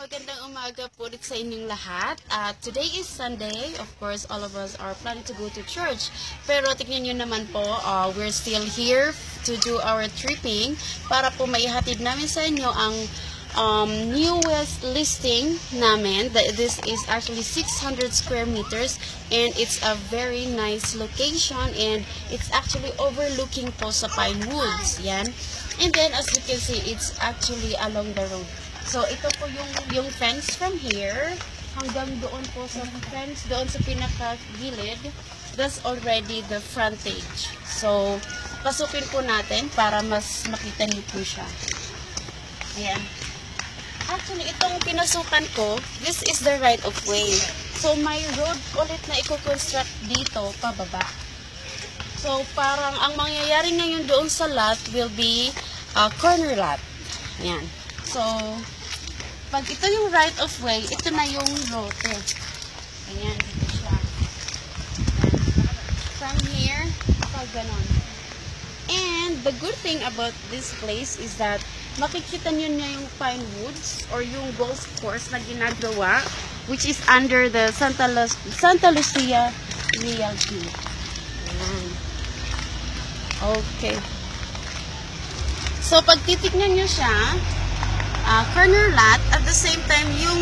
magandang umaga po ulit sa inyong lahat. Today is Sunday. Of course, all of us are planning to go to church. Pero tignan nyo naman po, we're still here to do our tripping para po maihatid namin sa inyo ang newest listing namin. This is actually 600 square meters and it's a very nice location and it's actually overlooking po sa Pine Woods. Yan. And then as you can see, it's actually along the road. So ito po yung fence from here hanggang doon po sa fence, doon sa pinaka-gilid. That's already the frontage. So pasukin po natin para mas makita niyo po siya. Ayan. Actually, itong pinasukan ko, this is the right of way. So may road ulit na i-construct dito pababa. So parang ang mangyayari ngayon doon sa lot will be corner lot. Ayan. So pag ito yung right of way, ito na yung rote. Ayan, dito siya. From here, pag ganon. And the good thing about this place is that makikita nyo niya yung Pine Woods or yung golf course na ginagawa, which is under the Santa Lucia Realty. Ayan. Okay. So pag titignan nyo siya, corner lot, at the same time yung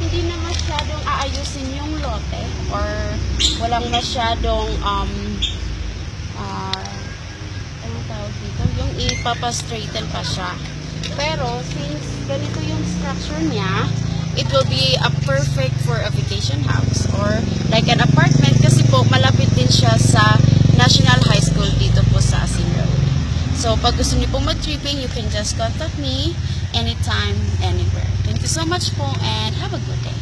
hindi na masyadong aayusin yung lote or walang masyadong anong tawag dito, yung ipapastraighten pa siya. Pero since ganito yung structure niya, it will be a perfect for a vacation house or like an apartment kasi po malapit din siya sa National High School dito po sa Asin Road. So pag gusto niyo po mag-tripping, you can just contact me anytime, anywhere. Thank you so much po and have a good day.